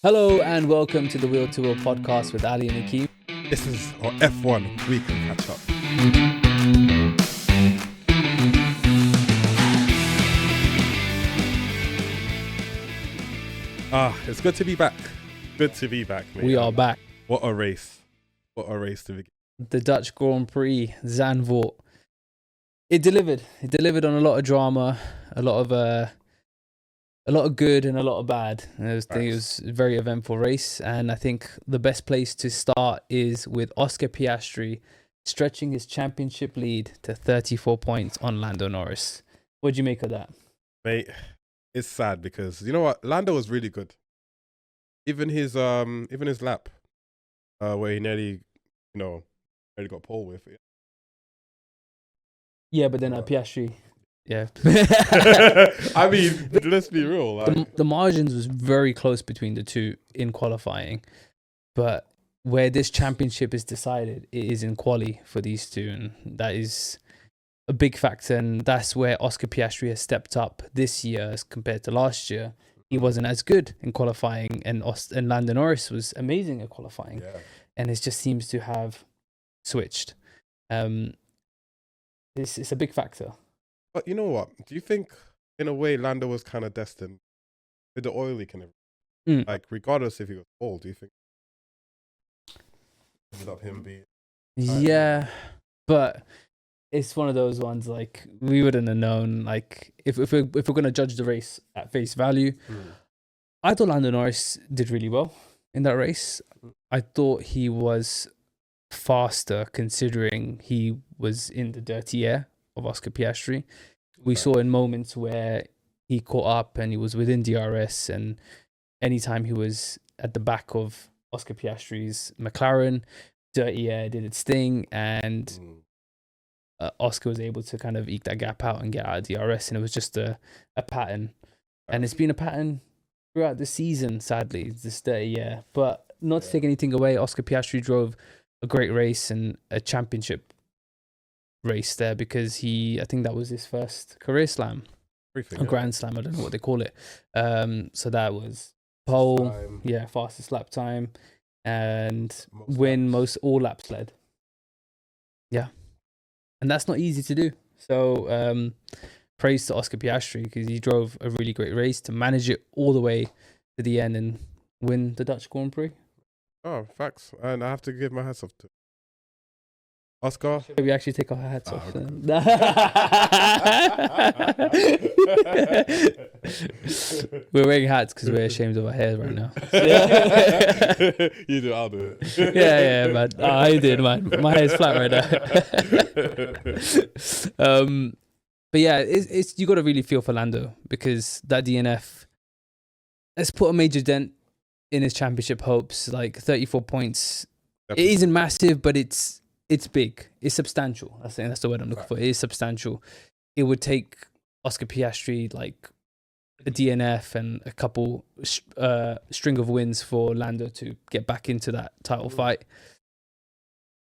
Hello and welcome to the Wheel to Wheel podcast with Ali and Akeem. This is our F1 weekly catch-up. It's good to be back. Good to be back, mate. We are back. What a race. What a race to begin. The Dutch Grand Prix, Zandvoort. It delivered. It delivered on a lot of drama, a lot of good and a lot of bad. I think it was a very eventful race, and I think the best place to start is with Oscar Piastri stretching his championship lead to 34 points on Lando Norris. What do you make of that? Mate, it's sad because you know what? Lando was really good. Even his lap, where he nearly got pole with it. Yeah, but then Piastri, yeah. I mean, let's be real. The margins was very close between the two in qualifying, but where this championship is decided, it is in quali for these two, and that is a big factor. And that's where Oscar Piastri has stepped up this year as compared to last year. He wasn't as good in qualifying, and Lando Norris was amazing at qualifying, and it just seems to have switched. It's a big factor. But you know what? Do you think, in a way, Lando was kind of destined with the oil leak and everything? Like, regardless if he was old, do you think ended up him being? Yeah, but it's one of those ones, like, we wouldn't have known. Like, if we're going to judge the race at face value, I thought Lando Norris did really well in that race. I thought he was faster considering he was in the dirty air of Oscar Piastri. We saw in moments where he caught up and he was within DRS, and anytime he was at the back of Oscar Piastri's McLaren, dirty air did its thing, and Oscar was able to kind of eke that gap out and get out of DRS, and it was just a pattern. And it's been a pattern throughout the season, sadly, this dirty air. But not to take anything away, Oscar Piastri drove a great race and a championship race there, because I think that was his first career slam, a Grand Slam, I don't know what they call it. So that was pole, fastest lap time, and all laps led. Yeah, and that's not easy to do. So praise to Oscar Piastri, because he drove a really great race to manage it all the way to the end and win the Dutch Grand Prix. Oh, facts. And I have to give my hats off to Oscar. Should we actually take our hats off? Okay. We're wearing hats because we're ashamed of our hair right now. You do, I'll do it. Yeah, man. I did, man. My hair's flat right now. But yeah, it's you got to really feel for Lando, because that DNF has put a major dent in his championship hopes. Like 34 points, Definitely. It isn't massive, but it's big. It's substantial. I think that's the word I'm looking for. It is substantial. It would take Oscar Piastri like a DNF and a couple string of wins for Lando to get back into that title fight.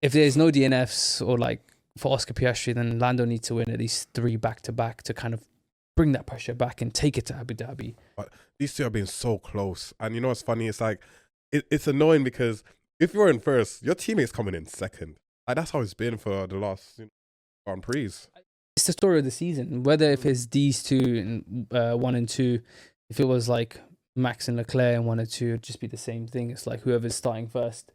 If there's no DNFs or like for Oscar Piastri, then Lando needs to win at least 3 back-to-back to kind of bring that pressure back and take it to Abu Dhabi. But these two have been so close. And you know what's funny? It's like, it's annoying because if you're in first, your teammate's coming in second. Like, that's how it's been for the last Grand Prix. It's the story of the season. Whether if it's these two, 1 and 2, if it was like Max and Leclerc in 1 and 2, it'd just be the same thing. It's like whoever's starting first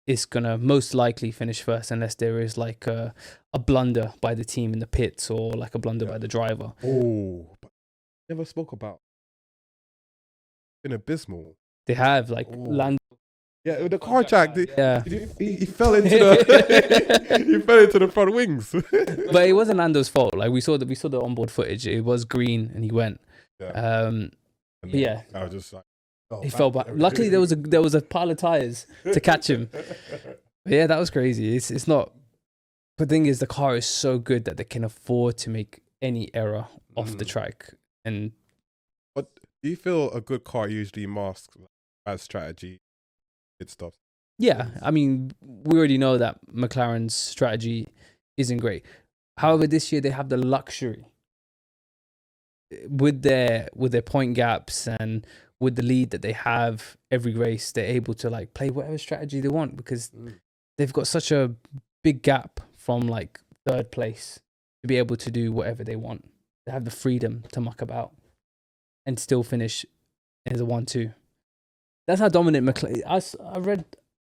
is going to most likely finish first, unless there is like a blunder by the team in the pits or like a blunder by the driver. Oh, but never spoke about. Been abysmal. They have like Lando. Yeah, with the car jack. He fell into the front wings. But it wasn't Lando's fault. Like we saw the onboard footage. It was green and he went. I was just like, he fell back. Luckily there was a pile of tires to catch him. But yeah, that was crazy. It's not. The thing is, the car is so good that they can afford to make any error off the track. And but do you feel a good car usually masks bad strategy? It stuff. Yeah, I mean, we already know that McLaren's strategy isn't great. However, this year they have the luxury with their point gaps and with the lead that they have every race, they're able to like play whatever strategy they want because they've got such a big gap from like third place to be able to do whatever they want. They have the freedom to muck about and still finish as a 1-2. That's how dominant McLaren. I read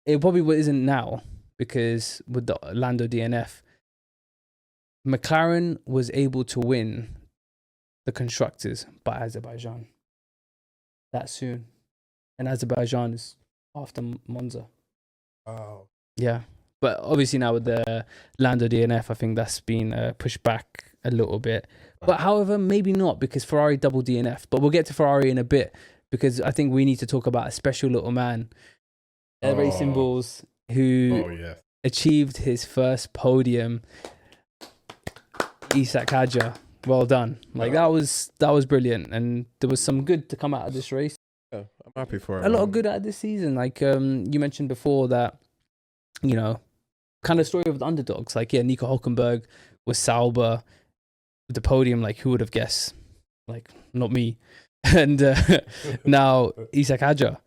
it probably isn't now because with the Lando DNF, McLaren was able to win the constructors by Azerbaijan that soon, and Azerbaijan is after Monza. Wow. Yeah, but obviously now with the Lando DNF, I think that's been pushed back a little bit. But however, maybe not because Ferrari double DNF. But we'll get to Ferrari in a bit because I think we need to talk about a special little man, Racing Bulls, who achieved his first podium. Isak Hadja, well done. Like that was brilliant, and there was some good to come out of this race. Yeah, I'm happy for it. A lot of good out of this season. Like you mentioned before that, you know, kind of story of the underdogs. Like Nico Hulkenberg was Sauber with the podium. Like who would have guessed? Like not me. And now Isak Hadja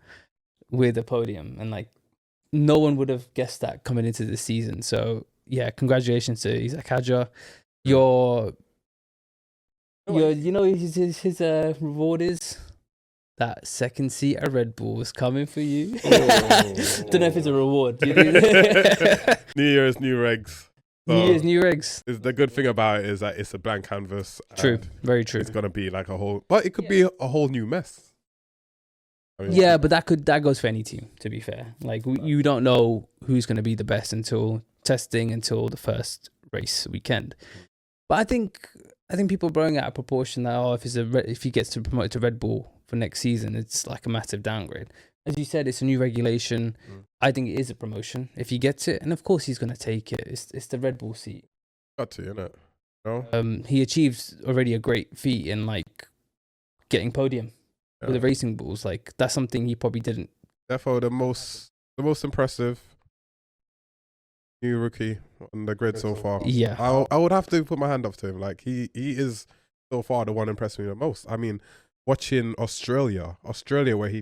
with a podium, and like no one would have guessed that coming into the season. So yeah, congratulations to Isak Hadja. You know his reward is that second seat at Red Bull is coming for you. Don't know if it's a reward. New Year's, new regs. So New Year's, new regs. The good thing about it is that it's a blank canvas. True, very true. It's gonna be like a whole, but it could be a whole new mess. I mean, yeah, but that goes for any team. To be fair, like you don't know who's going to be the best until testing, until the first race weekend. But I think people are blowing out of proportion that if he gets to promote to Red Bull for next season, it's like a massive downgrade. As you said, it's a new regulation. I think it is a promotion if he gets it, and of course he's going to take it. It's the Red Bull seat. Got to, innit? No? He achieved already a great feat in like getting podium with the Racing Bulls. Like that's something he probably didn't. Therefore, the most impressive new rookie on the grid so far. Yeah, I would have to put my hand up to him. Like he is so far the one impressing me the most. I mean, watching Australia where he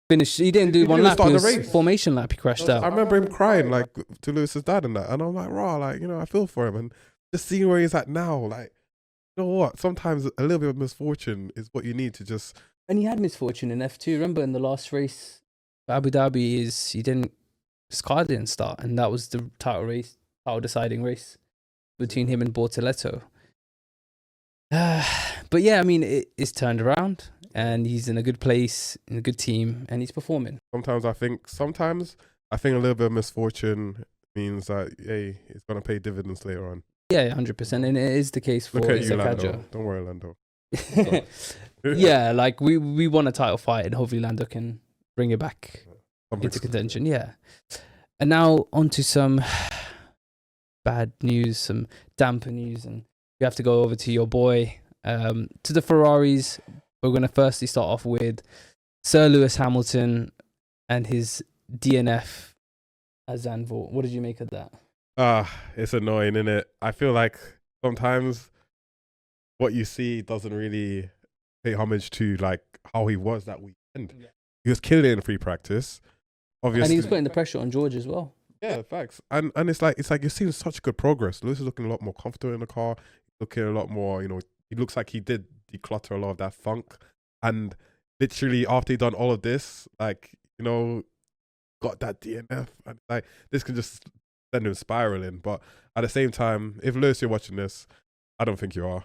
finished. He didn't do one lap. It was formation lap. He crashed out. I remember him crying like to Lewis's dad and that, and I'm like, raw, like I feel for him, and just seeing where he's at now, like you know what? Sometimes a little bit of misfortune is what you need to just. And he had misfortune in F2. Remember in the last race, Abu Dhabi his car didn't start, and that was the title deciding race between him and Bortoleto. But yeah, I mean, it's turned around, and he's in a good place, in a good team, and he's performing. Sometimes I think a little bit of misfortune means that hey, it's gonna pay dividends later on. Yeah, 100%, and it is the case for Isak Hadja. Don't worry, Lando. Yeah, like we won a title fight, and hopefully Lando can bring it back into contention. Yeah. And now on to some bad news, some damper news, and we have to go over to your boy, to the Ferraris. We're going to firstly start off with Sir Lewis Hamilton and his DNF at Zandvoort. What did you make of that? It's annoying, isn't it? I feel like sometimes what you see doesn't really pay homage to like how he was that weekend. Yeah. He was killing it in free practice. Obviously. And he was putting the pressure on George as well. Yeah, facts. And it's like you're seeing such good progress. Lewis is looking a lot more comfortable in the car. He's looking a lot more, he looks like he did declutter a lot of that funk. And literally after he done all of this, like, got that DNF. And like this can just send him spiraling. But at the same time, if Lewis, you're watching this, I don't think you are.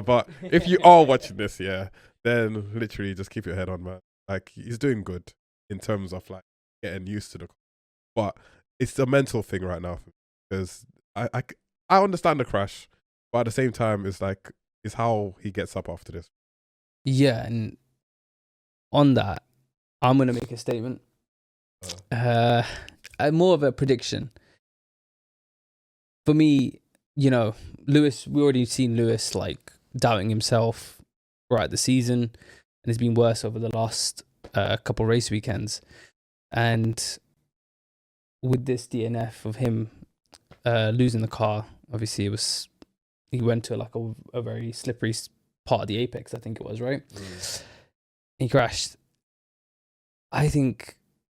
But if you are watching this, yeah, then literally just keep your head on, man. Like he's doing good in terms of like getting used to the car. But it's the mental thing right now because I understand the crash, but at the same time, it's how he gets up after this. Yeah, and on that, I'm gonna make a statement. More of a prediction. For me, Lewis. We already seen Lewis like doubting himself throughout the season, and it's been worse over the last couple race weekends, and with this DNF of him losing the car, obviously he went to like a very slippery part of the apex, I think it was, right? He crashed. I think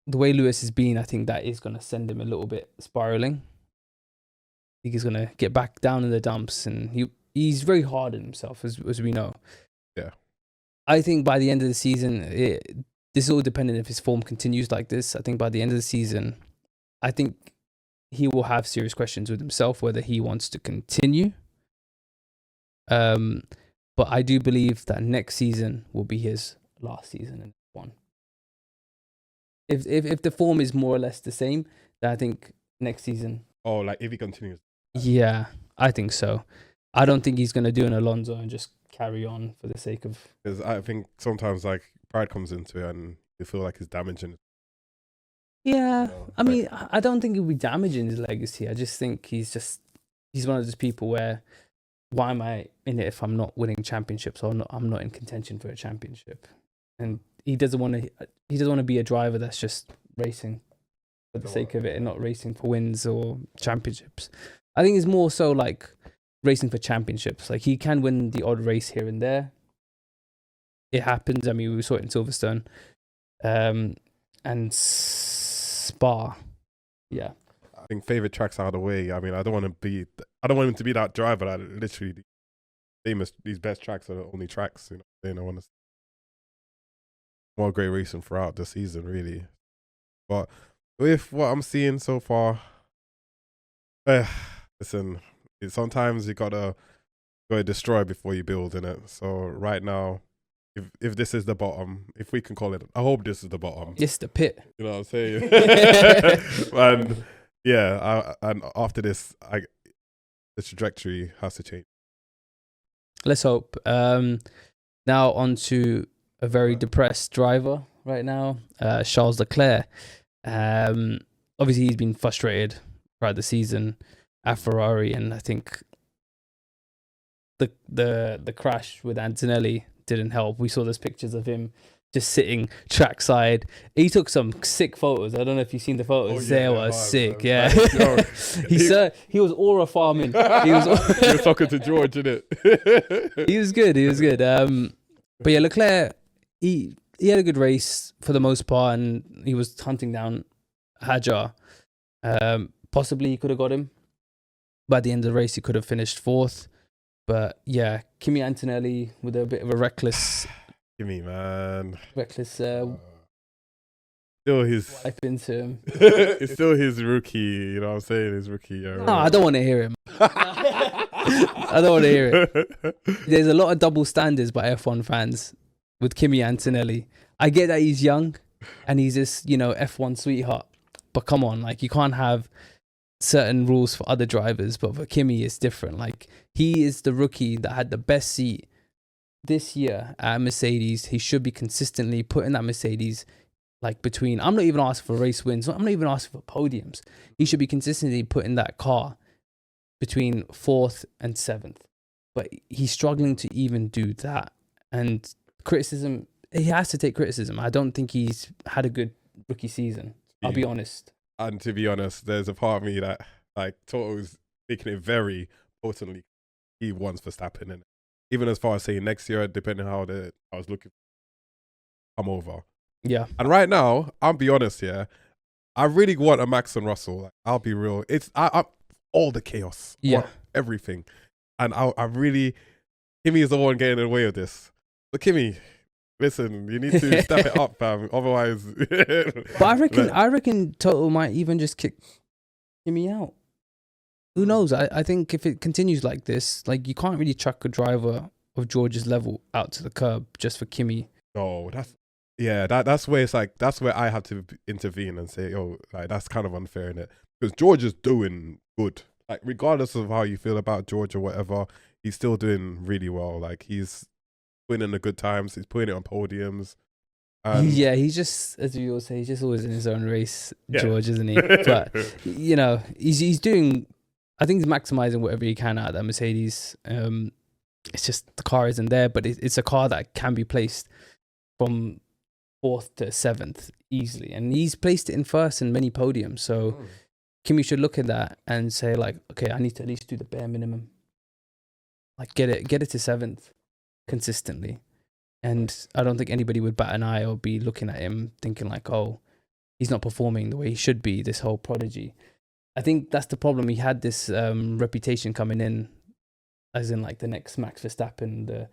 the way Lewis has been, I think that is going to send him a little bit spiraling. I think he's going to get back down in the dumps, and he's very hard on himself, as we know. Yeah. I think by the end of the season, this is all dependent if his form continues like this. I think by the end of the season, I think he will have serious questions with himself whether he wants to continue. But I do believe that next season will be his last season in F1. If the form is more or less the same, then I think next season. Oh, like if he continues. Yeah, I think so. I don't think he's going to do an Alonso and just carry on for the sake of. Because I think sometimes like pride comes into it and you feel like it's damaging. Yeah, You know, I mean, I don't think it'll be damaging his legacy. I just think he's one of those people where, why am I in it if I'm not winning championships or I'm not in contention for a championship? And he doesn't want to be a driver that's just racing for the sake of it and not racing for wins or championships. I think it's more so like racing for championships. Like he can win the odd race here and there. It happens. I mean, we saw it in Silverstone, and Spa. Yeah. I think favorite tracks out of the way. I mean, I don't want him to be that driver that literally these best tracks are the only tracks. You know, I want to more great racing throughout the season, really. But with what I'm seeing so far, listen, sometimes you gotta destroy before you build, innit? So right now, if this is the bottom, if we can call it, I hope this is the bottom. It's the pit. You know what I'm saying? And yeah, and after this, the trajectory has to change. Let's hope. Now on to a very depressed driver right now, Charles Leclerc. Obviously, he's been frustrated throughout the season at Ferrari, and I think the crash with Antonelli didn't help. We saw those pictures of him just sitting trackside. He took some sick photos. I don't know if you've seen the photos. They were sick. Yeah. He was aura farming. He was talking to George, innit? He was good. But yeah, Leclerc, he had a good race for the most part, and he was hunting down Hajar. Possibly he could have got him. By the end of the race, he could have finished fourth. But yeah, Kimi Antonelli with a bit of a reckless. Kimi, man. Still his life into him. It's still his rookie. You know what I'm saying? His rookie. No, I don't want to hear him. I don't want to hear it. There's a lot of double standards by F1 fans with Kimi Antonelli. I get that he's young and he's this, F1 sweetheart. But come on, like you can't have certain rules for other drivers, but for Kimi it's different. Like he is the rookie that had the best seat this year at Mercedes. He should be consistently putting that Mercedes like between. I'm not even asking for race wins. I'm not even asking for podiums. He should be consistently putting that car between 4th and 7th. But he's struggling to even do that. And criticism, he has to take criticism. I don't think he's had a good rookie season. I'll be honest. And to be honest, there's a part of me that like Toto's making it very potently. He wants Verstappen in it. Even as far as saying next year, depending how I was looking, come over. Yeah. And right now, I'll be honest here. I really want a Max and Russell. Like, I'll be real. It's I all the chaos. Yeah. Everything. And I really, Kimi is the one getting away with this. But Kimi, listen, you need to step it up, fam. Otherwise. But I reckon Toto might even just kick Kimi out. Who knows? I think if it continues like this, like you can't really chuck a driver of George's level out to the curb just for Kimi. No, that's where it's like, that's where I have to intervene and say, oh, like that's kind of unfair, innit? Because George is doing good. Like regardless of how you feel about George or whatever, he's still doing really well. Like he's putting in the good times. He's putting it on podiums. Yeah, he's just, as we all say, he's just always in his own race, George, isn't he? But he's doing. I think he's maximizing whatever he can out of that Mercedes. It's just the car isn't there, but it's a car that can be placed from 4th to 7th easily, and he's placed it in 1st in many podiums. So Kimi should look at that and say, like, okay, I need to at least do the bare minimum, like get it to 7th consistently, And I don't think anybody would bat an eye or be looking at him thinking like, oh, he's not performing the way he should be, this whole prodigy. I think that's the problem. He had this reputation coming in, as in like the next Max Verstappen,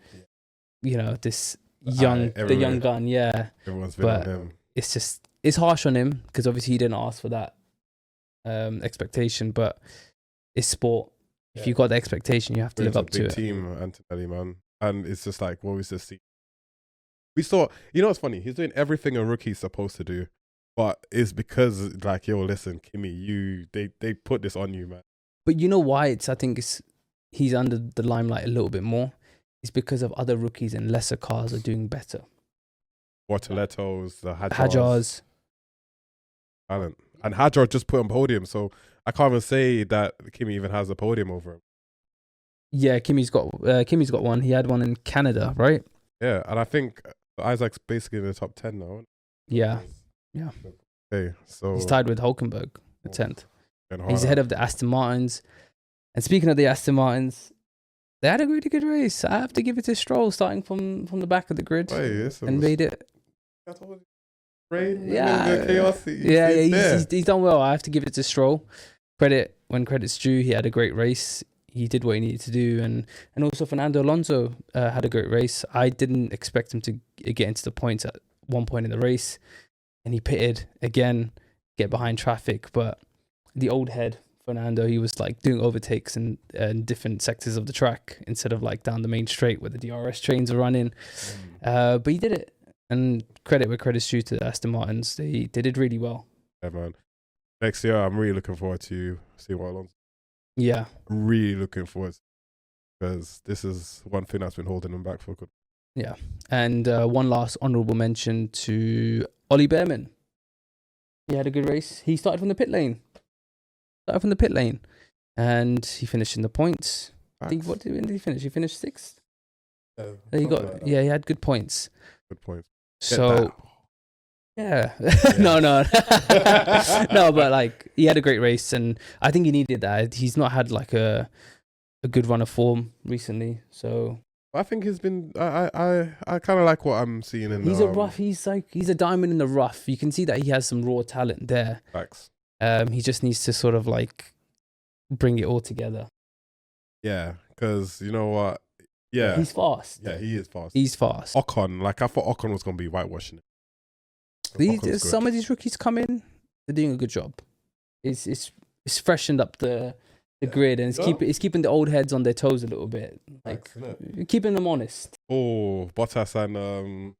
this the young gun, yeah. Everyone's been on him. It's harsh on him because obviously he didn't ask for that expectation, but it's sport. If you got the expectation, you have to live up to it. Team, Antonelli, man, and it's just like what was this? We saw, what's funny? He's doing everything a rookie's supposed to do, but it's because like, yo, listen, Kimi, they put this on you, man. But you know why? I think he's under the limelight a little bit more. It's because of other rookies in lesser cars are doing better. Bortolettos, the Hajars. Talent. And Hajar just put on podium, so I can't even say that Kimi even has a podium over him. Yeah, Kimi's got one. He had one in Canada, right? Yeah, and I think Isaac's basically in the top 10 now. Yeah. Okay, so he's tied with Hulkenberg, the 10th. He's ahead of the Aston Martins. And speaking of the Aston Martins, they had a really good race. I have to give it to Stroll, starting from the back of the grid, and made it. Rain, yeah, chaos. He's done well. I have to give it to Stroll. Credit when credit's due. He had a great race. He did what he needed to do, and also Fernando Alonso had a great race. I didn't expect him to get into the points at one point in the race, and he pitted again, get behind traffic. But the old head Fernando, he was like doing overtakes in different sectors of the track instead of like down the main straight where the DRS trains are running. But he did it. And credit where credit's due to the Aston Martins. They did really well. Yeah, man. Next year, I'm really looking forward to seeing what Alonso. Yeah. Really looking forward, because this is one thing that's been holding them back for good. Yeah. And one last honourable mention to Ollie Behrman. He had a good race. He started from the pit lane. And he finished in the points. I think, when did he finish? He finished 6th. He had good points. Good points. So, yeah. No, no, but like he had a great race, and I think he needed that. He's not had like a good run of form recently, so I think he's been. I kind of like what I'm seeing in. He's he's a diamond in the rough. You can see that he has some raw talent there. Facts. He just needs to sort of like bring it all together. Yeah, because you know what. Yeah, he's fast. Yeah, he is fast. He's fast. Ocon, like I thought Ocon was gonna be whitewashing it. Some of these rookies come in, they're doing a good job. It's freshened up the grid, and it's keeping the old heads on their toes a little bit, like keeping them honest. Oh, Bottas and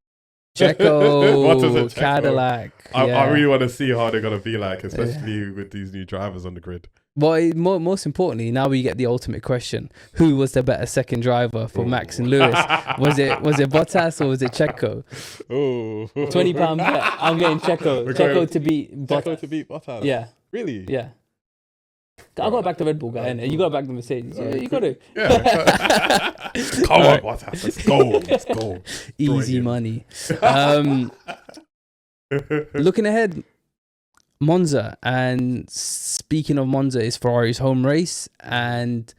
Checo, Cadillac. I really want to see how they're gonna be like, especially with these new drivers on the grid. But most importantly, now we get the ultimate question: who was the better second driver for Max and Lewis? Was it Bottas or was it Checo? Oh, £20 bet. I'm getting Checo. Checo to beat Bottas. Checo to beat Bottas. Yeah. Really? Yeah. I got to back the Red Bull guy, innit? You got to back the Mercedes. You got to. Yeah. Come on, Bottas. Let's go. Easy money. Looking ahead, Monza. And speaking of Monza, is Ferrari's home race. And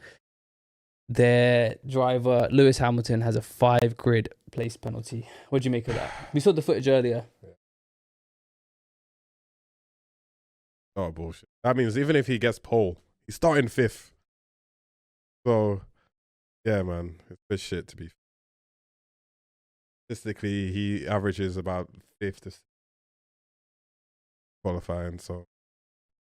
their driver, Lewis Hamilton, has a 5 grid place penalty. What do you make of that? We saw the footage earlier. Oh, bullshit. That means even if he gets pole, he's starting 5th. So, yeah, man. It's good shit to be. Statistically, he averages about 5th to 6th qualifying, so.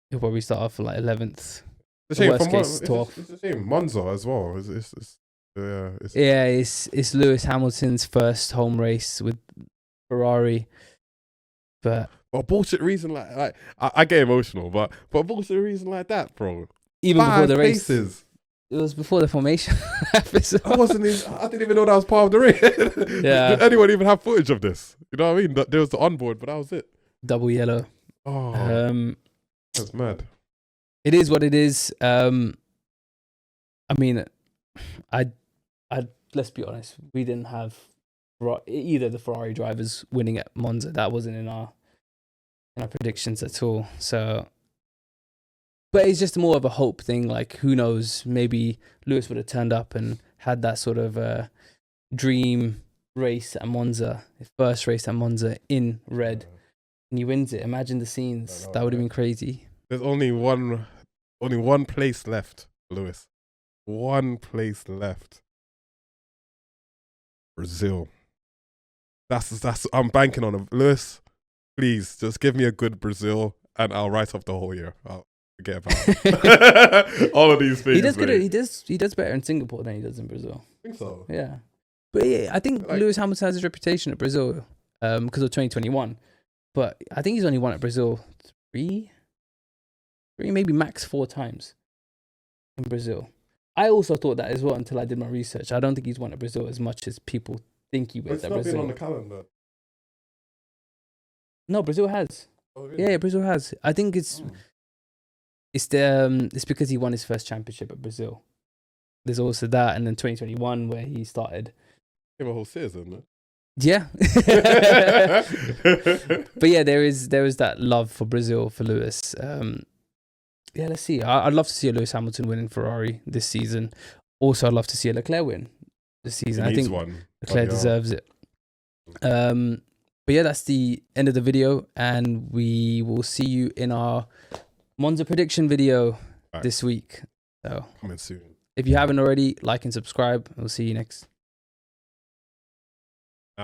He'll probably start off for like 11th. It's a shame. Monza as well. It's Lewis Hamilton's first home race with Ferrari. But a bullshit reason like I get emotional, but a bullshit reason like that, bro. Even 5 before the race, races. It was before the formation episode. I didn't even know that was part of the race. Yeah. Did anyone even have footage of this? You know what I mean? There was the onboard, but that was it. Double yellow. Oh, that's mad. It is what it is. I mean, I let's be honest. We didn't have either the Ferrari drivers winning at Monza. That wasn't in our predictions at all. So, but it's just more of a hope thing. Like, who knows? Maybe Lewis would have turned up and had that sort of dream race at Monza, his first race at Monza in red, and he wins it. Imagine the scenes. That would have been crazy. There's only one place left, Lewis. One place left. Brazil. That's I'm banking on him. Lewis, please just give me a good Brazil and I'll write off the whole year. I'll forget about it. All of these things. He does good. He does better in Singapore than he does in Brazil. I think so. Yeah. But yeah, I think Like- Lewis Hamilton has his reputation at Brazil because of 2021. But I think he's only won at Brazil three, maybe max 4 times in Brazil. I also thought that as well until I did my research. I don't think he's won at Brazil as much as people think he wins It's at not been Brazil. on the calendar. No, Brazil has. Oh, really? Yeah, Brazil has. I think it's it's because he won his first championship at Brazil. There's also that, and then 2021 where he started. Give a whole season, man. Yeah. But yeah, there is that love for Brazil for Lewis. Yeah, let's see. I'd love to see a Lewis Hamilton win in Ferrari this season. Also, I'd love to see a Leclerc win this season. I think Leclerc deserves it. But yeah, that's the end of the video, and we will see you in our Monza prediction video this week. So coming soon. if you haven't already, like and subscribe. We'll see you next.